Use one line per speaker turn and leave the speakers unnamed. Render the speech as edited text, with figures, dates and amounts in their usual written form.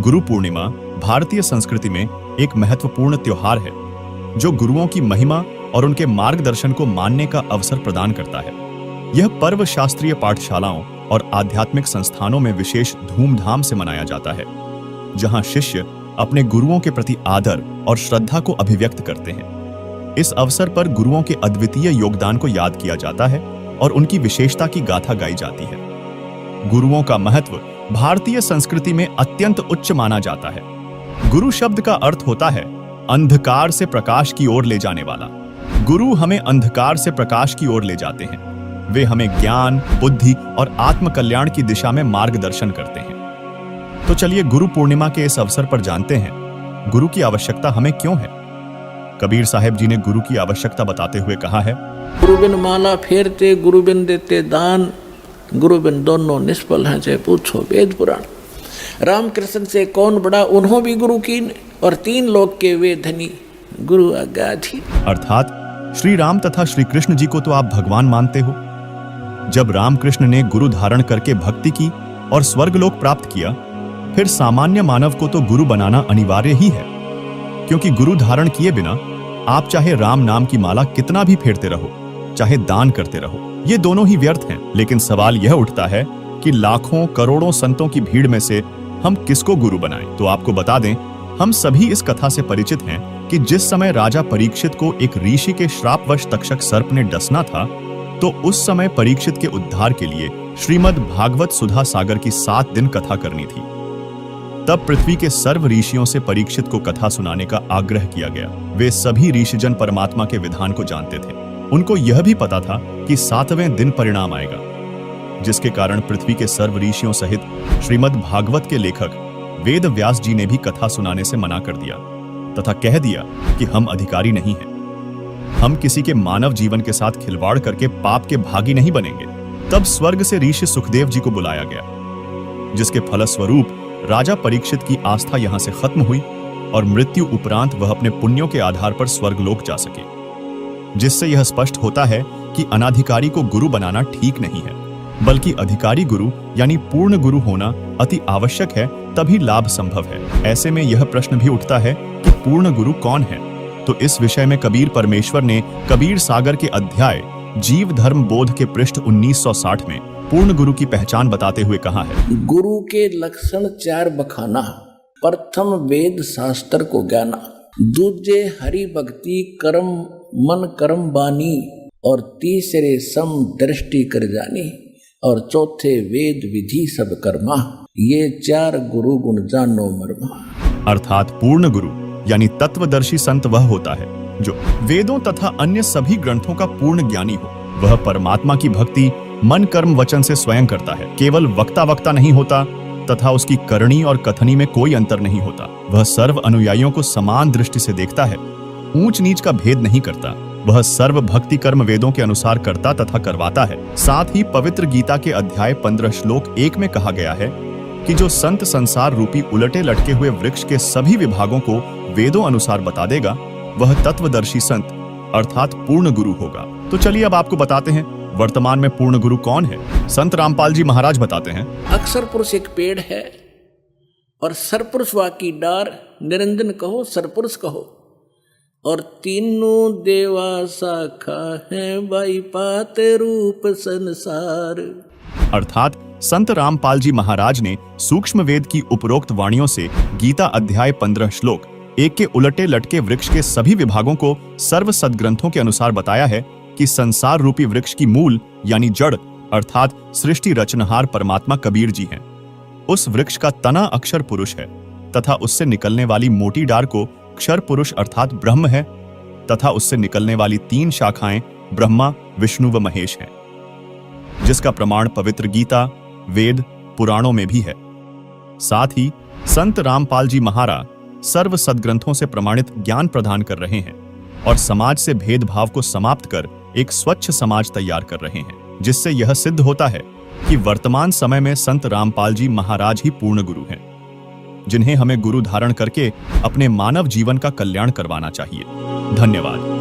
गुरु पूर्णिमा भारतीय संस्कृति में एक महत्वपूर्ण त्योहार है जो गुरुओं की महिमा और उनके मार्गदर्शन को मानने का अवसर प्रदान करता है। यह पर्व शास्त्रीय पाठशालाओं और आध्यात्मिक संस्थानों में विशेष धूमधाम से मनाया जाता है, जहां शिष्य अपने गुरुओं के प्रति आदर और श्रद्धा को अभिव्यक्त करते हैं। इस अवसर पर गुरुओं के अद्वितीय योगदान को याद किया जाता है और उनकी विशेषता की गाथा गाई जाती है। गुरुओं का महत्व भारतीय संस्कृति में अत्यंत उच्च माना जाता है। गुरु शब्द का अर्थ होता है अंधकार से प्रकाश की ओर ले जाने वाला। गुरु हमें अंधकार से प्रकाश की ओर ले जाते हैं। वे हमें ज्ञान, बुद्धि और आत्म कल्याण की दिशा में मार्गदर्शन करते हैं। तो चलिए गुरु पूर्णिमा के इस अवसर पर जानते हैं गुरु की आवश्यकता हमें क्यों है। कबीर साहब जी ने गुरु की आवश्यकता बताते हुए कहा है,
गुरु बिन माला फेरते, गुरु बिन देते दान, गुरु बिन दोनों निष्फल हैं, चाहे पूछो वेद पुराण। रामकृष्ण से कौन बड़ा, उन्हों भी गुरु कीन, और तीन लोक के वे धनी, गुरु आज्ञाधीन।
अर्थात श्री राम तथा श्री कृष्ण जी को तो आप भगवान मानते हो। जब रामकृष्ण ने गुरु धारण करके भक्ति की और स्वर्गलोक प्राप्त किया, फिर सामान्य मानव को तो गुरु बनाना अनिवार्य ही है, क्योंकि गुरु धारण किए बिना आप चाहे राम नाम की माला कितना भी फेरते रहो, चाहे दान करते रहो, ये दोनों ही व्यर्थ हैं। लेकिन सवाल यह उठता है कि लाखों करोड़ों संतों की भीड़ में से हम किसको गुरु बनाएं? तो आपको बता दें, हम सभी इस कथा से परिचित हैं कि जिस समय राजा परीक्षित को एक ऋषि के श्रापवश तक्षक सर्प ने डसना था, तो उस समय परीक्षित के उद्धार के लिए श्रीमद् भागवत सुधा सागर की 7 दिन कथा करनी थी। तब पृथ्वी के सर्व ऋषियों से परीक्षित को कथा सुनाने का आग्रह किया गया। वे सभी ऋषिजन परमात्मा के विधान को जानते थे। उनको यह भी पता था कि 7वें दिन परिणाम आएगा, जिसके कारण पृथ्वी के सर्व ऋषियों सहित श्रीमद् भागवत के लेखक वेद व्यास जी ने भी कथा सुनाने से मना कर दिया तथा कह दिया कि हम अधिकारी नहीं हैं। हम किसी के मानव जीवन के साथ खिलवाड़ करके पाप के भागी नहीं बनेंगे। तब स्वर्ग से ऋषि सुखदेव जी को बुलाया गया, जिसके फलस्वरूप राजा परीक्षित की आस्था यहां से खत्म हुई और मृत्यु उपरांत वह अपने पुण्यों के आधार पर स्वर्गलोक जा सके। जिससे यह स्पष्ट होता है कि अनाधिकारी को गुरु बनाना ठीक नहीं है, बल्कि अधिकारी गुरु यानी पूर्ण गुरु होना अति आवश्यक है, तभी लाभ संभव है। ऐसे में यह प्रश्न भी उठता है कि पूर्ण गुरु कौन है? तो इस विषय में कबीर परमेश्वर ने कबीर सागर के अध्याय जीव धर्म बोध के पृष्ठ 1960 में पूर्ण गुरु की पहचान बताते हुए कहा है,
गुरु के लक्षण 4 बखाना। प्रथम वेद शास्त्र को ज्ञाना, दूजे हरि भक्ति कर्म मन कर्म बानी, और तीसरे सम दृष्टि कर जानी, और चौथे वेद विधि सब कर्मा। ये 4 गुरु गुण जानो मर्मा।
अर्थात पूर्ण गुरु यानी तत्वदर्शी संत वह होता है जो वेदों तथा अन्य सभी ग्रंथों का पूर्ण ज्ञानी हो। वह परमात्मा की भक्ति मन कर्म वचन से स्वयं करता है, केवल वक्ता वक्ता नहीं होता तथा उसकी करनी और कथनी में कोई अंतर नहीं होता। वह सर्व अनुयायियों को समान दृष्टि से देखता है, ऊंच नीच का भेद नहीं करता। वह सर्व भक्ति कर्म वेदों के अनुसार करता तथा करवाता है। साथ ही पवित्र गीता के अध्याय 15 श्लोक 1 में कहा गया है कि जो संत संसार रूपी उलटे लटके हुए वृक्ष के सभी विभागों को वेदों अनुसार बता देगा, वह तत्वदर्शी संत अर्थात पूर्ण गुरु होगा। तो चलिए अब आपको बताते हैं वर्तमान में पूर्ण गुरु कौन है। संत रामपाल जी महाराज बताते हैं,
अक्षर पुरुष एक पेड़ है और सरपुरुष वाकी डार, निरंजन कहो सरपुरुष कहो, और तीनों देवा शाखा है बाई पात रूप संसार।
अर्थात संत रामपाल जी महाराज ने सूक्ष्म वेद की उपरोक्त वाणियों से गीता अध्याय 15 श्लोक 1 के उलटे लटके वृक्ष के सभी विभागों को सर्व सदग्रंथों के अनुसार बताया है कि संसार रूपी वृक्ष की मूल यानी जड़ अर्थात सृष्टि रचनहार परमात्मा कबीर जी हैं। उस वृक्ष का तना अक्षर पुरुष है तथा उससे निकलने वाली मोटी डार को क्षर पुरुष अर्थात ब्रह्म है, तथा उससे निकलने वाली 3 शाखाएं ब्रह्मा, विष्णु व महेश हैं, जिसका प्रमाण पवित्र गीता, वेद, पुराणों में भी है। साथ ही संत रामपाल जी महाराज सर्व सदग्रंथों से प्रमाणित ज्ञान प्रदान कर रहे हैं और समाज से भेदभाव को समाप्त कर एक स्वच्छ समाज तैयार कर रहे हैं, जिससे यह सिद्ध होता है कि वर्तमान समय में संत रामपाल जी महाराज ही पूर्ण गुरु हैं, जिन्हें हमें गुरु धारण करके अपने मानव जीवन का कल्याण करवाना चाहिए। धन्यवाद।